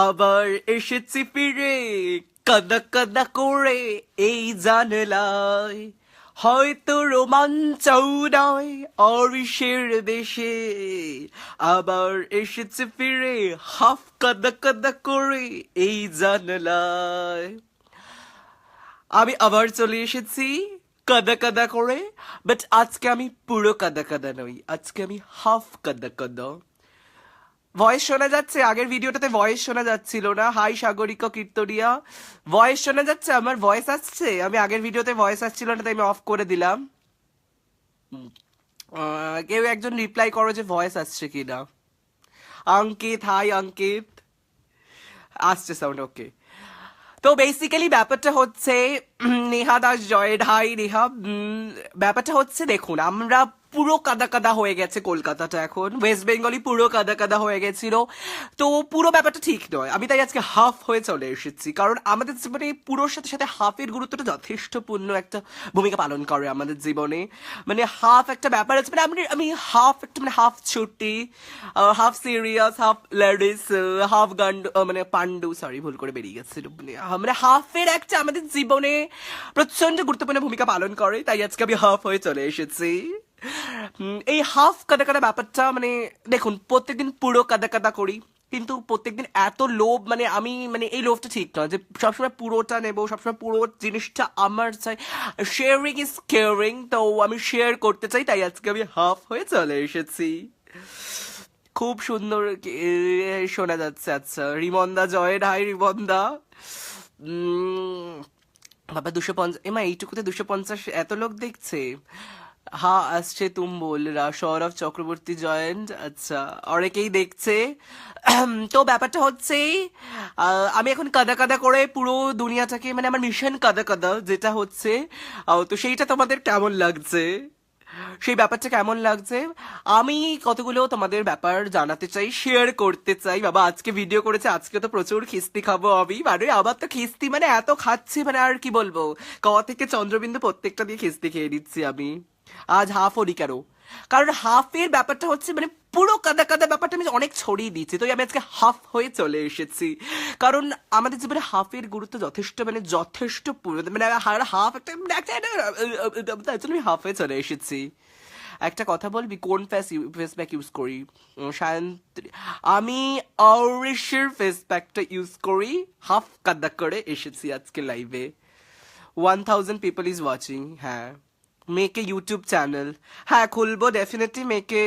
আবার এসেছি ফিরে কাদা কাদা করে এই জানলায়, হয়তো রোমাঞ্চও নয় অরিশের দেশে, আবার এসেছি ফিরে হাফ কাদা কাদা করে এই জানলায়। আমি আবার চলে এসেছি কাদা কাদা করে, বাট আজকে আমি পুরো কাদা কাদা নই, আজকে আমি হাফ কাদা কাদা। ভয়েস শোনা যাচ্ছে? আগের ভিডিওটাতে ভয়েস শোনা যাচ্ছিল না। হাই সাগরিকা কীর্তনিয়া, ভয়েস শোনা যাচ্ছে? আমার ভয়েস আসছে? আমি আগের ভিডিওতে ভয়েস আসছিল না, তাই আমি অফ করে দিলাম। কেউ একজন রিপ্লাই করো যে ভয়েস আসছে কিনা। অঙ্কিত, হাই অঙ্কিত, আসছে সাউন্ড, ওকে। তো বেসিক্যালি ব্যাপারটা হচ্ছে নেহা দাস জয়েড, হাই নেহা। ব্যাপারটা হচ্ছে দেখুন, আমরা পুরো কাদা কাদা হয়ে গেছে কলকাতাটা, এখন ওয়েস্ট বেঙ্গলই পুরো কাদা কাদা হয়ে গেছিল। তো পুরো ব্যাপারটা ঠিক নয়, আমি তাই আজকে হাফ হয়ে চলে এসেছি, কারণ আমাদের জীবনে পুরোর সাথে সাথে হাফের গুরুত্বটা যথেষ্টপূর্ণ একটা ভূমিকা পালন করে আমাদের জীবনে। মানে হাফ একটা ব্যাপার আছে, মানে আমি হাফ একটা, মানে হাফ ছুটি, half serious, half ladies, half গান্ডু, মানে পান্ডু, সরি ভুল করে বেরিয়ে গেছিল। মানে হাফের একটা আমাদের জীবনে প্রচন্ড গুরুত্বপূর্ণ ভূমিকা পালন করে, তাই আজকে আমি হাফ হয়ে চলে এসেছি। এই হাফ কাদা কাদা ব্যাপারটা, মানে দেখুন প্রত্যেকদিন পুরো কাদা কাদা করি, কিন্তু প্রত্যেকদিন এত লোভ, মানে আমি, মানে এই লোভটা ঠিক নয় যে সবসময় পুরোটা নেবো, সবসময় পুরো জিনিসটা আমার চাই। শেয়ারিং ইজ কেয়ারিং, তো আমি শেয়ার করতে চাই, তাই আজকে আমি হাফ হয়ে চলে এসেছি। খুব সুন্দর শোনা যাচ্ছে। আচ্ছা রিমন্দা জয়েন, হাই রিমন্দা। বাবা 250, এমা এইটুকুতে 250 এত লোক দেখছে। হ্যাঁ আসছে তুম বলরা, সৌরভ চক্রবর্তী জয়েন্ট, আচ্ছা অনেকেই দেখছে। তো ব্যাপারটা হচ্ছে আমি এখন কাদা কাদা করে পুরো দুনিয়াটাকে, মানে আমার মিশন কাদা কাদা যেটা হচ্ছে, তো সেইটা তোমাদের কেমন লাগছে, সেই ব্যাপারটা কেমন লাগছে, আমি কতগুলো তোমাদের ব্যাপার জানাতে চাই, শেয়ার করতে চাই। বাবা আজকে ভিডিও করেছে, আজকে তো প্রচুর খিস্তি খাবো আমি, মানে আবার তো খিস্তি মানে এত খাচ্ছি, মানে আর কি বলবো, ক থেকে চন্দ্রবিন্দু প্রত্যেকটা দিয়ে খিস্তি খেয়ে দিচ্ছি আমি। আজ হাফ হলি কেন, কারণ হাফের ব্যাপারটা হচ্ছে, মানে পুরো কাদা কাদা ব্যাপারটা আমি অনেক ছড়িয়ে দিচ্ছি, তো আমি আজকে হাফ হয়ে চলে এসেছি, কারণ আমাদের জীবনে হাফের গুরুত্ব যথেষ্ট, মানে যথেষ্ট পুরো, মানে হাফ একটা, আমি হাফ হয়ে চলে এসেছি। একটা কথা বলবি, কোন ফেস প্যাক ইউজ করি? সায়ন্ত্রী, আমি অরিশের ফেস প্যাকটা ইউজ করি, হাফ কাদা করে এসেছি আজকে লাইভে। 1000 পিপল ইজ ওয়াচিং, হ্যাঁ। মেক এ ইউটিউব চ্যানেল, হ্যাঁ খুলবো definitely. Make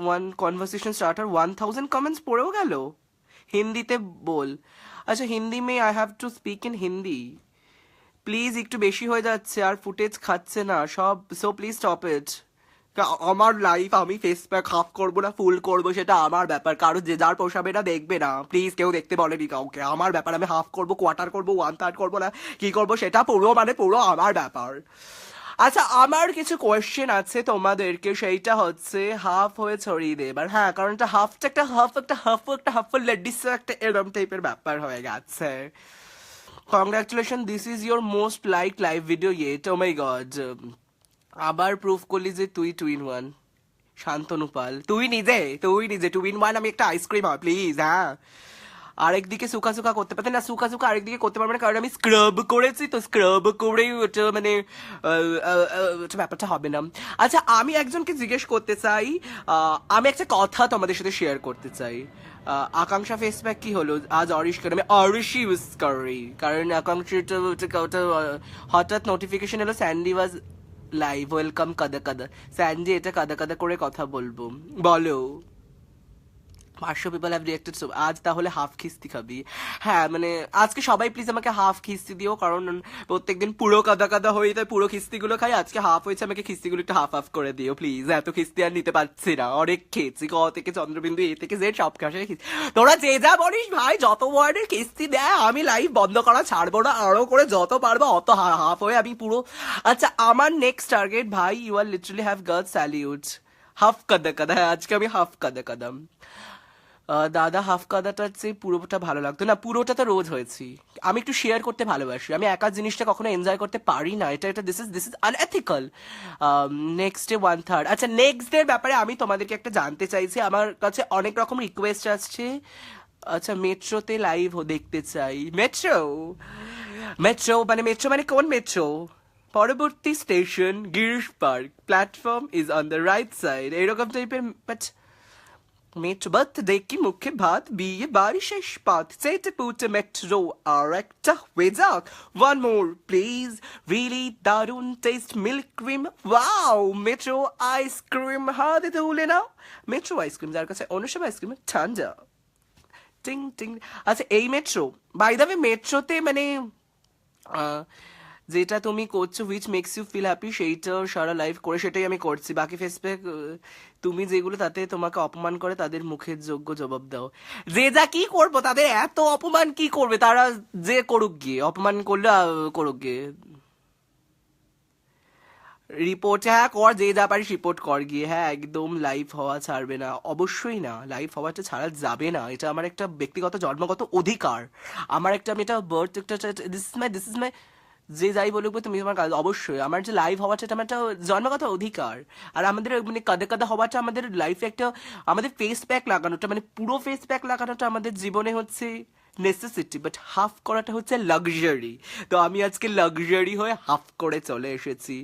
one conversation starter, 1000 comments পড়েও গেল। হিন্দিতে বল। আচ্ছা হিন্দি মে I have to speak in Hindi, please একটু বেশি হয়ে যাচ্ছে আর ফুটেজ খাচ্ছে না সব, সো প্লিজ স্টপ ইট। আমার লাইফ, আমি ফেস প্যাক হাফ করবো না ফুল করবো সেটা আমার ব্যাপার, কারো যে যার পোষাবে না দেখবে না, প্লিজ কেউ দেখতে বলেনি কাউকে, আমার ব্যাপার। আমি হাফ করবো, কোয়ার্টার করবো, 1/3 করবো না কি করবো সেটা পুরো, মানে পুরো আমার ব্যাপার। আচ্ছা আমার কিছু কোয়েশ্চেন আছে তোমাদেরকে, সেইটা হচ্ছে হাফ হয়ে ছড়িয়ে দে এবার, হ্যাঁ কারণ এটা হাফটা একটা হাফ লেডিস একটা এরম টাইপের ব্যাপার হয়ে গেছে। Congratulation, this is your most like live video yet, oh my god. আবার প্রুফ করলি যে তুই 2 in 1। শান্তনু পাল, তুই নিজে 2 in 1, আমি একটা আইসক্রিম, প্লিজ, হ্যাঁ। আরেকদিকে সুকা সুকা করতে পারতেন না, সুকা সুকা আরেকদিকে করতে পারবে না, কারণ আমি স্ক্রাব করেছি, তো স্ক্রাব করেই ওটা, মানে ওটা ব্যাপারটা হবে না। আচ্ছা আমি একজনকে জিজ্ঞেস করতে চাই, আমি একটা কথা তোমাদের সাথে শেয়ার করতে চাই। আকাঙ্ক্ষা ফেস প্যাক কি হলো আজ অরিশ করে, আমি অরিশ ইউজ করি, কারণ আকাঙ্ক্ষাটা হঠাৎ নোটিফিকেশন এলো স্যান্ডি ওয়াজ লাইভ, ওয়েলকাম কাদা কাদা। স্যান্ডি এটা কাদা কাদা করে কথা বলবো, বলো। 500 পিপল হ্যাভ রিয়েক্টেড, আজ তাহলে হাফ খিস্তি খাবি? হ্যাঁ মানে আজকে সবাই প্লিজ আমাকে হাফ খিস্তি দিও, কারণ প্রত্যেকদিন পুরো কাদা কাদা হয়ে তাই পুরো খিস্তিগুলো খাই, আজকে হাফ হয়েছে, আমাকে খিস্তিগুলো একটু হাফ হাফ করে দিও প্লিজ, এত খিস্তি আর নিতে পারছি না, অনেক খেয়েছি, ক থেকে চন্দ্রবিন্দু, এ থেকে জেড সব খাসে। তোরা যে যা বলিস ভাই, যত ওয়ার্ডের কিস্তি দেয় আমি লাইভ বন্ধ করা ছাড়বো না, আরো করে যত পারবো অত হাফ হয়ে আমি পুরো। আচ্ছা আমার নেক্সট টার্গেট ভাই, you are literally have girls salute, half কাদা কাদা, হ্যাঁ আজকে আমি হাফ কাদা কাদা। দাদা হাফ কাদাটার চেয়ে পুরোটা ভালো লাগতো না, পুরোটা তো রোজ হয়েছি, আমি একটু শেয়ার করতে ভালোবাসি, আমি একা জিনিসটা কখনো এনজয় করতে পারি না, এটা this is unethical. Next day 1/3, আচ্ছা নেক্সট ডে ব্যাপারে আমি তোমাদেরকে একটা জানতে চাইছি, আমার কাছে অনেক রকম রিকোয়েস্ট আসছে, আচ্ছা, মেট্রোতে লাইভ দেখতে চাই। মেট্রো, মেট্রো মানে মেট্রো মানে কোন মেট্রো? পরবর্তী station Girish park, platform is on the right side, এরকম টাইপের। বাট মেট্রো বার্থডে কি মুখে ভাত, বিয়ে বাড়ি শেষ পাত, চেটে পুটে মেট্রো আর একটা without one more please, really দারুন taste milk cream, wow metro ice cream হাতে তুলে নাও। মেট্রো আইসক্রিম, যার কাছে অনুসব আইসক্রিম ঠান্ডা। টিং টিং। আচ্ছা, এই মেট্রো, বাই দ্য ওয়ে মেট্রোতে মানে আহ, যেটা তুমি করছো which makes you feel happy, সেইটা সারা লাইফ করে সেটাই আমি করছি। বাকি ফেসবুক তুমি যেগুলো তাতে তোমাকে অপমান করে তাদের মুখের যোগ্য জবাব দাও। যে যা কি করবো, তাদের এত অপমান কি করবে, তারা যে করুক গিয়ে, অপমান করলে করুক গিয়ে। রিপোর্ট, হ্যাঁ কর, যে যা পারিস রিপোর্ট কর গিয়ে। হ্যাঁ একদম লাইভ হওয়া ছাড়বে না, অবশ্যই না, লাইভ হওয়াটা ছাড়া যাবে না। এটা আমার একটা ব্যক্তিগত জন্মগত অধিকার, আমার একটা, আমি এটা বার্থ একটা, দিস ইজ মাই, যে যাই বলুক তুমি তোমার কাজ, অবশ্যই আমার যে লাইভ হওয়াটা এটা আমার একটা জন্মগত অধিকার। আর আমাদের মানে কাদা কাদা হওয়াটা আমাদের লাইফে একটা, আমাদের ফেস প্যাক লাগানোটা মানে পুরো ফেস প্যাক লাগানোটা আমাদের জীবনে হচ্ছে নেসেসিটি, বাট হাফ করাটা হচ্ছে লাক্সারি। তো আমি আজকে লাক্সারি হয়ে হাফ করে চলে এসেছি।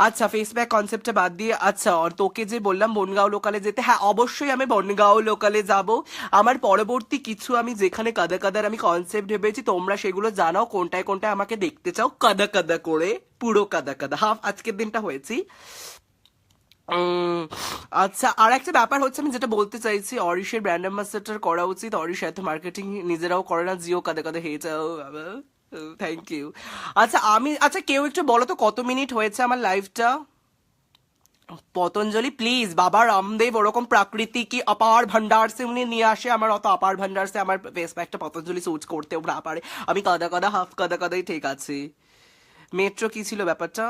আচ্ছা, ফেসব্যাক কনসেপ্টটা বাদ দিয়ে, আচ্ছা আর তোকে যে বললাম বনগাঁও লোকালে যেতে, হ্যাঁ অবশ্যই আমি বনগাঁও লোকালে যাব। আমার পরবর্তী কিছু আমি যেখানে কাদা কাদার আমি কনসেপ্ট ভেবেছি, তোমরা সেগুলো জানাও কোনটায় কোনটায় আমাকে দেখতে চাও কাদা কাদা করে, পুরো কাদা কাদা হাফ আজকের দিনটা হয়েছি। উম, আচ্ছা, আর একটা ব্যাপার হচ্ছে আমি যেটা বলতে চাইছি, অরিশের ব্র্যান্ড অ্যাম্বাসেডর করা উচিত। অরিশ এত মার্কেটিং নিজেরাও করে না, জিও কাদা কাদা হয়ে যাও। Thank you. আচ্ছা আমি, আচ্ছা কেউ একটু বলো তো কত মিনিট হয়েছে আমার লাইফটা? পতঞ্জলি প্লিজ, বাবা রামদেব ওরকম প্রাকৃতিক কি অপার ভান্ডার সে উনি নিয়ে আসে, আমার অত অপার ভান্ডার সে আমার ফেস প্যাকটা পতঞ্জলি সুচ করতেও না পারে। আমি কাদা কাদা হাফ কাদা কাদাই ঠিক আছে। মেট্রো কি ছিল ব্যাপারটা?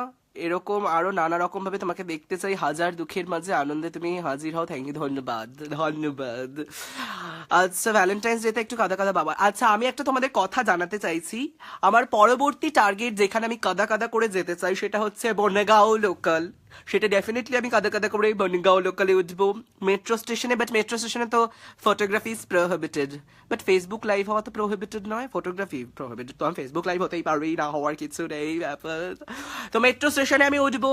এরকম আরো নানা রকম ভাবে তোমাকে দেখতে চাই, হাজার দুঃখের মাঝে আনন্দে তুমি হাজির হও। থ্যাংক ইউ, ধন্যবাদ ধন্যবাদ। আচ্ছা, ভ্যালেন্টাইন্স ডেতে একটু কাদা কাদা বাবা। আচ্ছা, আমি একটা তোমাদের কথা জানাতে চাইছি, আমার পরবর্তী টার্গেট যেখানে আমি কাদা কাদা করে যেতে চাই সেটা হচ্ছে বনগাঁও লোকাল। সেটা ডেফিনেটলি আমি কাদা কাদা করে বনগাঁও লোকালে উঠবো, মেট্রো স্টেশনে। বাট মেট্রো স্টেশনে তো photography is prohibited, but Facebook live হওয়া তো প্রোহিবিটেড নয়, ফটোগ্রাফি প্রোহিবিটেড। তো আমি ফেসবুক লাইভ হতেই পারবেই না, হওয়ার কিছু নেই ব্যাপার। তো মেট্রো স্টেশনে আমি উঠবো,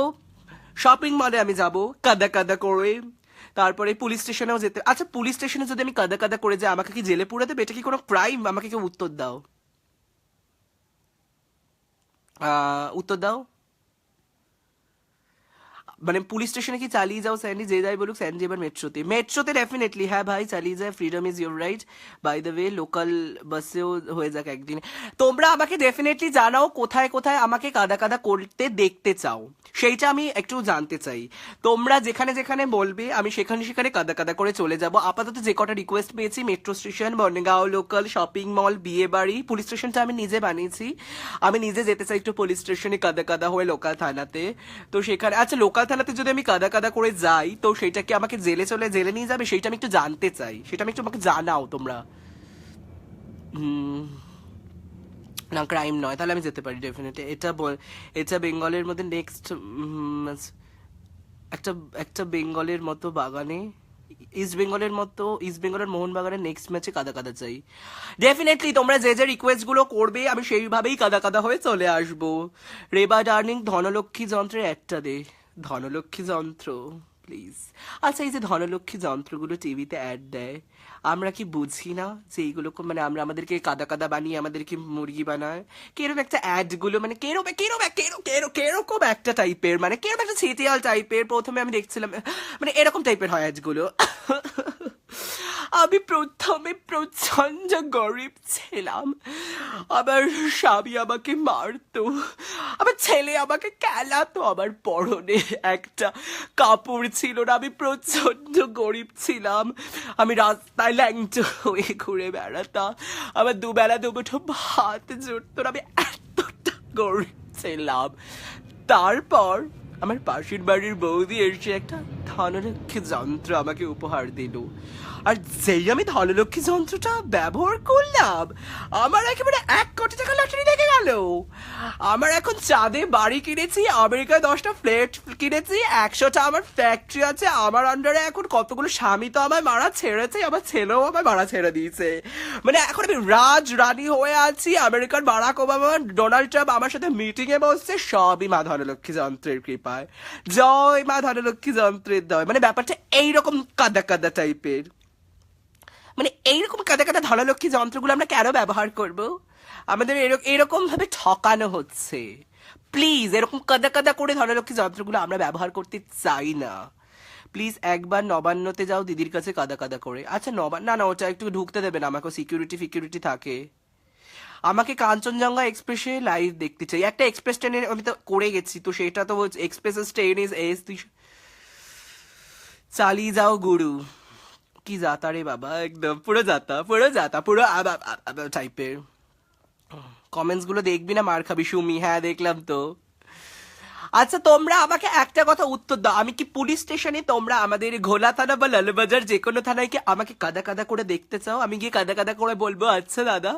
শপিং মলে আমি যাব কাদা কাদা করে, তারপরে পুলিশ স্টেশনেও যেতে। আচ্ছা, পুলিশ স্টেশনে যদি আমি কাদা কাদা করে যাই আমাকে কি জেলে পুরে দেবে? এটা কি কোনো ক্রাইম? আমাকে কেউ উত্তর দাও, উত্তর দাও। মানে পুলিশ স্টেশনে কি চালিয়ে যাও স্যান্ডি, যে যাই বলুক স্যান্ডি এবার মেট্রোতে, মেট্রোতে ডেফিনেটলি হ্যাঁ ভাই চালিয়ে যায়, freedom is your right. By the way local বাসেও হয়ে যাক একদিন। তোমরা আমাকে ডেফিনেটলি জানাও কোথায় কোথায় আমাকে কাদা কাদা করতে দেখতে চাও, সেইটা আমি একটু জানতে চাই। তোমরা যেখানে যেখানে বলবে আমি সেখানে সেখানে কাদা কাদা করে চলে যাব। আপাতত যে কটা রিকোয়েস্ট পেয়েছি, metro station, Bongaon local, shopping mall, বিয়ে বাড়ি, পুলিশ স্টেশনটা আমি নিজে বানিয়েছি, আমি নিজে যেতে চাই একটু পুলিশ স্টেশনে কাদা কাদা হয়ে লোকাল থানাতে। তো সেখানে, আচ্ছা লোকাল থানাতে যদি আমি কাদা কাদা করে যাই তো সেটা কি আমাকে জেলে নিয়ে যাবে? সেটা আমি একটু জানতে চাই, সেটা আমি একটু আমাকে জানাও তোমরা। হুম, না ক্রাইম নয়, তাহলে আমি যেতে পারি ডেফিনেটলি। এটা বেঙ্গলের মধ্যে নেক্সট একটা, একটা বেঙ্গলের মতো বাগানে, ইস্ট বেঙ্গলের মতো, ইস্ট বেঙ্গলের মোহনবাগানের নেক্সট ম্যাচে কাদা কাদা চাই। ডেফিনেটলি তোমরা যে যে রিকোয়েস্ট গুলো করবে আমি সেইভাবেই কাদা কাদা হয়ে চলে আসবো। রেবা ডার্নিং, ধনলক্ষ্মী যন্ত্রের একটা দে। ধনলক্ষ্মী যন্ত্র প্লিজ। আচ্ছা, এই যে ধনলক্ষ্মী যন্ত্রগুলো টিভিতে অ্যাড দেয়, আমরা কি বুঝি না যে এইগুলো মানে আমরা আমাদেরকে কাদা কাদা বানিয়ে আমাদেরকে মুরগি বানায়? কেরম একটা অ্যাড গুলো, মানে কেরম কেরম কেরম কেরম কেরকম একটা টাইপের, মানে কেরম একটা ছিটিয়াল টাইপের। প্রথমে আমি দেখছিলাম মানে এরকম টাইপের হয় অ্যাড গুলো। আমি প্রথমে প্রচন্ড গরিব ছিলাম, আমার স্বামী আমাকে মারতো, আমার ছেলে আমাকে কেলাতো, আমার পরনে একটা কাপড় ছিল না, আমি প্রচন্ড গরিব ছিলাম, আমি রাস্তায় ল্যাংটো হয়ে ঘুরে বেড়াতাম, আমার দুবেলা দুমুঠো ভাত জুটতো না, আমি এতটা গরিব ছিলাম। তারপর আমার পাশের বাড়ির বৌদি এসে একটা ধনলক্ষ্মী যন্ত্র আমাকে উপহার দিল। আর যেই আমি ধনলক্ষ্মী যন্ত্রটা ব্যবহার করলাম, আমার একেবারে 1 কোটি টাকা লটারি লেগে গেল। আমার এখন চাঁদে বাড়ি কিনেছি, আমেরিকায় 10টা ফ্ল্যাট কিনেছি, 100টা আমার ফ্যাক্টরি আছে, আমার আন্ডারে এখন কতগুলো স্বামী তো আমায় মারা ছেড়েছে, আমার ছেলেও আমায় মারা ছেড়ে দিয়েছে। মানে এখন আমি রাজ রানী হয়ে আছি, আমেরিকার বারাক ওবামা, ডোনাল্ড ট্রাম্প আমার সাথে মিটিং এ বসছে, সবই মা ধনলক্ষ্মী যন্ত্রের কৃপায়। জয় মা ধনলক্ষ্মী যন্ত্রের দয়। মানে ব্যাপারটা এইরকম কাদা কাদা টাইপের। মানে এইরকম কাদা কাদা ধনলক্ষ্মী যন্ত্রগুলো আমরা কেন ব্যবহার করব? আমাদের এরকম ভাবে ঠকানো হচ্ছে। প্লিজ এরকম কাদা কাদা করে ধনলক্ষ্মী যন্ত্রগুলো আমরা ব্যবহার করতে চাই না। প্লিজ একবার নবান্নতে যাও দিদির কাছে কাদা কাদা করে। আচ্ছা নবান্ন, না না, ওটা একটু ঢুকতে দেবে না, আমাকে সিকিউরিটি থাকে। আমাকে কাঞ্চনজঙ্ঘা এক্সপ্রেসে লাইভ দেখতে চাই। একটা এক্সপ্রেস ট্রেনে আমি তো করে গেছি, তো সেটা তো এক্সপ্রেস ট্রেন ইজ এস, তুই চালিয়ে যাও গুরু। কি যাতা রে বাবা, একদম পুরো যাতা পুরো টাইপের। কমেন্টস গুলো দেখবি না, মার খাবি সুমি। হ্যাঁ দেখলাম তো। আচ্ছা তোমরা আমাকে একটা কথা উত্তর দাও, আমি কি পুলিশ স্টেশনে, তোমরা আমাদের ঘোলা থানা বা লালবাজার যে কোনো থানায় কি আমাকে কাদা কাদা করে দেখতে চাও? আমি গিয়ে কাদা কাদা করে বলবো, আচ্ছা দাদা,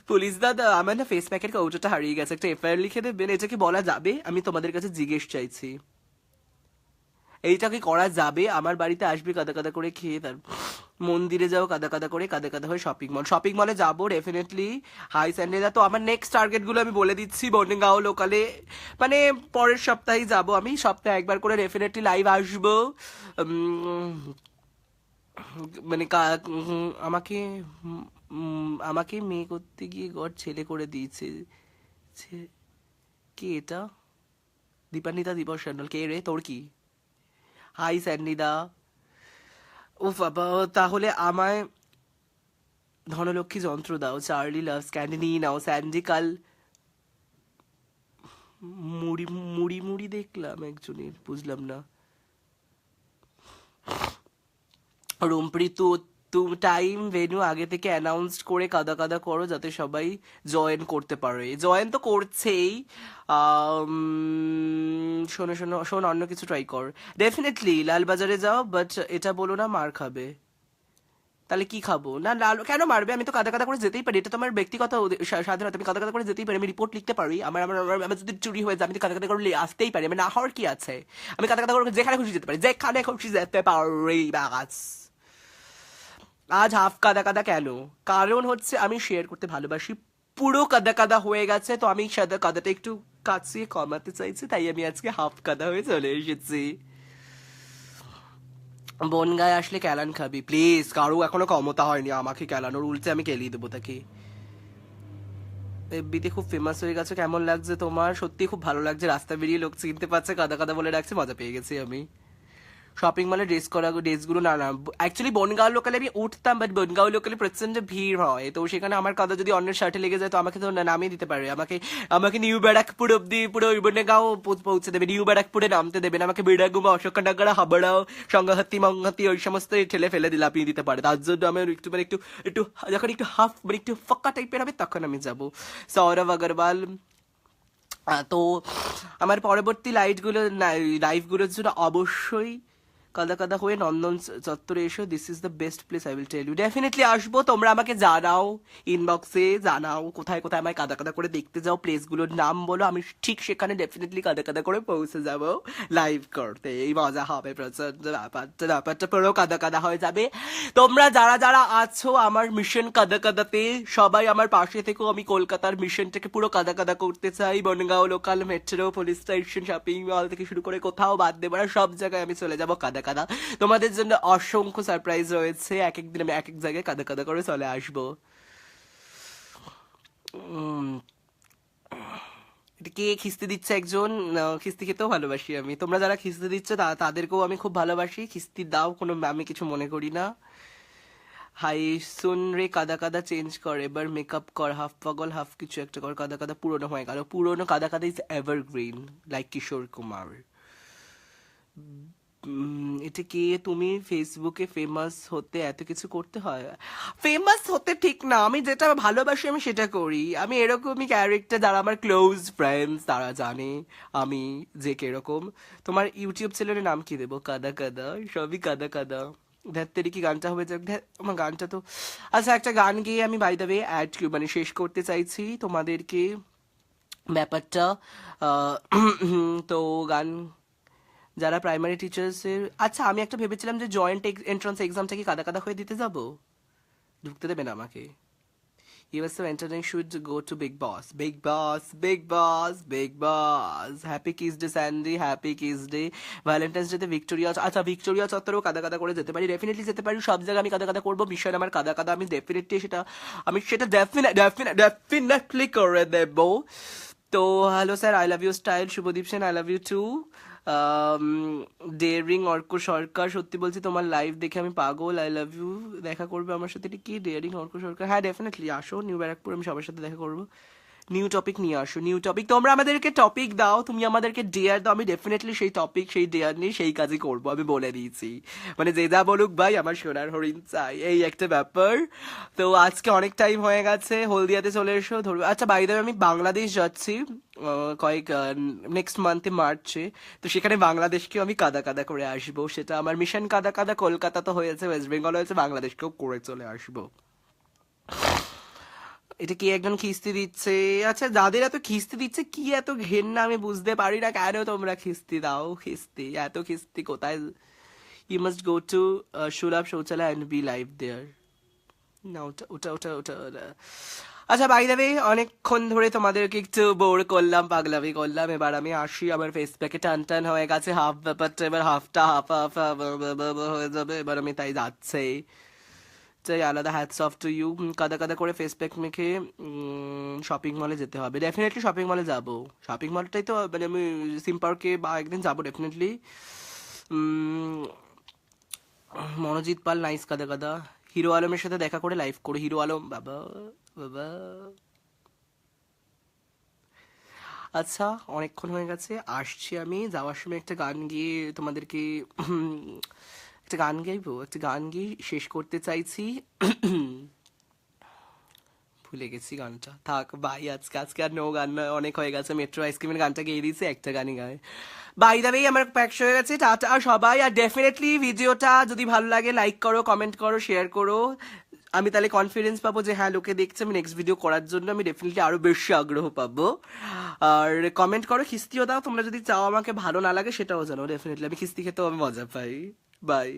পুলিশ দাদা, আমার না ফেস প্যাকের কৌটোটা হারিয়ে গেছে, একটা এফআইআর লিখে দেবেন, এটা কি বলা যাবে? আমি তোমাদের কাছে জিজ্ঞেস চাইছি, এইটা কি করা যাবে? আমার বাড়িতে আসবে কাদা কাদা করে খেয়ে, তার মন্দিরে যাও কাদা কাদা করে, কাদা কাদা হয়ে শপিং মলে যাবো ডেফিনেটলি। হাই স্যান্ডেলা তো আমার নেক্সট টার্গেট গুলো আমি বলে দিচ্ছি, বনগাঁও লোকালে, মানে পরের সপ্তাহেই যাব আমি, সপ্তাহে একবার করে ডেফিনেটলি লাইভ আসবো। উম, মানে আমাকে আমাকে মেয়ে করতে গিয়ে গড ছেলে করে দিয়েছে। কে এটা? দীপান্বিতা দিবস সান্যাল, কে রে? তোর কি? হাই স্যান্ডিদা। ও বাবা, তাহলে আমায় ধনলক্ষ্মী যন্ত্র দাও। চার্লি লাভস ক্যান্ডি নিয়ে নাও। স্যান্ডি কাল মুড়ি মুড়ি মুড়ি দেখলাম একজনের, বুঝলাম না। রুমপ্রি তো টাইম ভেন্যু আগে থেকে অ্যানাউন্স করে কাদা কাদা করো, যাতে সবাই জয়েন করতে পারে। জয়েন তো করছেই। শোনো শোনো শোন, অন্য কিছু ট্রাই কর। ডেফিনেটলি লালবাজারে যাও, বাট এটা বলো না মার খাবে। তাহলে কি খাবো? না লাল কেন মারবে? আমি তো কাদা কাদা করে যেতেই পারি, এটা তো আমার ব্যক্তিগত স্বাধীনতা। আমি কাদা কাদা করে যেতেই পারি, আমি রিপোর্ট লিখতে পারি। আমার যদি চুরি হয়ে যায়, আমি তো কাদা কাদা করে আসতেই পারি। আমি না হওয়ার কি আছে? আমি কাদা কাদা করে যেখানে খুশি যেতে পারি, যেখানে খুশি যেতে পারি ব্যাস। আজ হাফ কাদা কাদা কেন? কারণ হচ্ছে আমি শেয়ার করতে ভালোবাসি। পুরো কাদা কাদা হয়ে গেছে, তো আমি সাদা কাদাটা একটু কাছিয়ে কমাতে চাইছি, তাই আমি আজকে হাফ কাদা হয়ে চলে এসেছি। বনগায় আসলে ক্যালান খাবি প্লিজ। কারো এখনো ক্ষমতা হয়নি আমাকে ক্যালানোর, উল্টে আমি কেলিয়ে দেবো তাকে। এফবিতে খুব ফেমাস হয়ে গেছে, কেমন লাগছে তোমার? সত্যি খুব ভালো লাগছে, রাস্তা বেরিয়ে লোক চিনতে পারছে, কাদা কাদা বলে ডাকছে, মজা পেয়ে গেছি আমি। শপিং মলে ড্রেসগুলো না না, অ্যাকচুয়ালি বনগাঁও লোকালে আমি উঠতাম, বাট বনগাঁও লোকালে প্রচন্ড ভিড় হয়, তো সেখানে আমার কাদা যদি অন্যের শার্টে লেগে যায়, তো আমাকে তো নামিয়ে দিতে পারে। আমাকে আমাকে নিউ ব্যারাকপুর অব্দি পুরো বনগাঁও পৌঁছে দেবে, নিউ ব্যারাকপুরে নামতে দেবে না, আমাকে বিড়াগুমা, অশোকনগর, হাবড়াও, সংঘাতি মংহাতি ওই সমস্ত ঠেলে ফেলে দিলে আপনি দিতে পারে। তার জন্য আমি একটু মানে একটু একটু যখন একটু হাফ মানে একটু ফাঁকা টাইপের হবে, তখন আমি যাবো। সৌরভ আগরওয়াল। তো আমার পরবর্তী লাইভগুলোর জন্য অবশ্যই কাদা কাদা হয়ে নন্দন চত্বরে এসো। This is the best place, I will tell you. Definitely আসবো, তোমরা আমাকে জানাও, ইনবক্সে জানাও কোথায় কোথায় আমায় কাদা কাদা করে দেখতে যাও, প্লেসগুলোর নাম বলো, আমি ঠিক সেখানে ডেফিনেটলি কাদা কাদা করে পৌঁছে যাব লাইভ করতে। এই মজা হবে প্রচন্ড, ব্যাপারটা পুরো কাদা কাদা হয়ে যাবে। তোমরা যারা যারা আছো আমার মিশন কাদা কাদাতে, সবাই আমার পাশে থেকো। আমি কলকাতার মিশনটাকে পুরো কাদা কাদা করতে চাই। Bongaon local, metro, police station, shopping mall থেকে শুরু করে কোথাও বাদ দেবো না, সব জায়গায় আমি চলে যাবো কাদা কাদা। তোমাদের জন্য অসংখ্য সারপ্রাইজ রয়েছে, এক এক দিন আমি এক এক জায়গায় কাদা কাদা করে চলে আসবো। এটা কে খিস্তি দিচ্ছে একজন? খিস্তি খেতেও ভালোবাসি আমি। তোমরা যারা খিস্তি দিচ্ছ তাদেরকেও আমি খুব ভালোবাসি, খিস্তি দাও, কোনো আমি কিছু মনে করি না। হাই শুন রে, কাদা কাদা চেঞ্জ কর, এবার মেকআপ কর, হাফ পাগল হাফ কিছু একটা কর, কাদা কাদা পুরনো হয়ে গেল। পুরনো কাদা কাদা is evergreen, like Kishore Kumar. এটা কি, তুমি ফেসবুকে ফেমাস হতে এত কিছু করতে হয়? ফেমাস হতে ঠিক না, আমি যেটা ভালোবাসি আমি সেটা করি। আমি এরকমই ক্যারেক্টার, যারা আমার ক্লোজ ফ্রেন্ডস তারা জানে আমি যে কিরকম। তোমার ইউটিউব চ্যানেলের নাম কি দেবো? কাদা কাদা, সবই কাদা কাদা। ধ্যাত্তেরি কি গানটা হবে যাক, আমার গানটা তো, আচ্ছা একটা গান গেয়ে আমি বাই দ্য ওয়ে অ্যাড মানে শেষ করতে চাইছি তোমাদেরকে ব্যাপারটা। আহ, তো গান, যারা প্রাইমারি টিচার্সের, আচ্ছা আমি একটা ভেবেছিলাম যে জয়েন্ট এন্ট্রান্স এক্সামটা কি কাদা কাদা হয়ে দিতে যাব, ঢুকতে দেবে না আমাকে? USA entertain should go to big boss, big boss, big boss, big boss. Happy kiss day Sandy, happy kiss day. Valentine's ডেতে ভিক্টোরিয়া, আচ্ছা ভিক্টোরিয়া চত্বরেও কাদা কাদা করে যেতে পারি, ডেফিনেটলি যেতে পারি। সব জায়গায় আমি কাদা কাদা করবো, মিশন আমার কাদা কাদা, আমি ডেফিনেটলি সেটা, আমি সেটা ডেফিনেটলি করে দেবো। তো hello sir, I love you style, Subhadeep Sen, I love you too. Daring Arka Sarkar, সত্যি বলছি তোমার লাইভ দেখে আমি পাগল, আই লাভ ইউ। দেখা করবে আমার সাথে? এটা কি ডেয়ারিং অর্ক সরকার? হ্যাঁ ডেফিনেটলি আসো নিউ ব্যারাকপুর, আমি সবার সাথে দেখা করবো। নিউ টপিক নিয়ে আসো, নিউ টপিক, তোমরা আমাদেরকে টপিক দাও, তুমি আমাদেরকে ডেয়ার দাও, আমি ডেফিনেটলি সেই টপিক সেই ডেয়ার নিয়ে সেই কাজই করবো, আমি বলে দিয়েছি। মানে যে যা বলুক ভাই, আমার সোনার হরিণ চাই, এই একটা ব্যাপার। তো আজকে অনেক টাইম হয়ে গেছে, হলদিয়াতে চলে এসো ধরবে। আচ্ছা বাই দ্য ওয়ে আমি বাংলাদেশ যাচ্ছি কয়েক নেক্সট মান্থে মার্চে। তো সেখানে বাংলাদেশকেও আমি কাদা কাদা করে আসবো, সেটা আমার মিশন কাদা কাদা। কলকাতা তো হয়েছে, ওয়েস্ট বেঙ্গল হয়েছে, বাংলাদেশকেও করে চলে আসবো। এটা কি একজন খিস্তি দিচ্ছে? আচ্ছা যাদের এত খিস্তি দিচ্ছে কি এত ঘেন্না, আমি বুঝতে পারি না কেন তোমরা খিস্তি দাও। খিস্তি, এত খিস্তি কোথায়? ইউ মাস্ট গো টু সুলভ শৌচালয় অ্যান্ড বি লাইভ দেয়ার। না ওটা ওটা ওটা ওটা ওটা। আচ্ছা বাই দ্য ওয়ে, অনেকক্ষণ ধরে তোমাদেরকে একটু বোর করলাম, পাগলামি করলাম, এবার আমি আসি। আমার ফেস প্যাকে টান টান হয়ে গেছে, হাফ ব্যাপারটা এবার হাফটা হাফ হাফ হয়ে যাবে, এবার আমি তাই যাচ্ছে। চাই আলাদা হ্যাটস অফ টু ইউ। কাদা কাদা করে ফেস প্যাক মেখে শপিং মলে যেতে হবে, ডেফিনেটলি শপিং মলে যাবো। শপিং মলটাই তো মানে আমি সিম পার্কে বা একদিন যাবো ডেফিনেটলি। মনোজিৎ পাল, নাইস কাদা কাদা। হিরো আলমের সাথে দেখা করে লাইভ করে, হিরো আলম বাবা, বাবা। আচ্ছা অনেকক্ষণ হয়ে গেছে, আসছি আমি। যাওয়ার সময় একটা গান গিয়ে তোমাদেরকে একটা গান গাইবো, একটা গান গিয়ে শেষ করতে চাইছি। ভুলে গেছি গানটা, থাক বাই। আজকে আজকে আর নো গান নয়, অনেক হয়ে গেছে। মেট্রো আইসক্রিমের গানটা গেয়ে দিয়েছি, একটা গানই গায়। বাই দ্য ওয়ে আমার প্যাকস হয়ে গেছে, টাটা সবাই। আর ডেফিনেটলি ভিডিওটা যদি ভালো লাগে লাইক করো, কমেন্ট করো, শেয়ার করো। আমি তাহলে কনফিডেন্স পাবো যে হ্যাঁ লোকে দেখছে, আমি নেক্সট ভিডিও করার জন্য আমি ডেফিনেটলি আরো বেশি আগ্রহ পাবো। আর কমেন্ট করো, খিস্তিও দাও তোমরা যদি চাও, আমাকে ভালো না লাগে সেটাও জানো, ডেফিনেটলি আমি খিস্তি খেতেও আমি মজা পাই। বাই।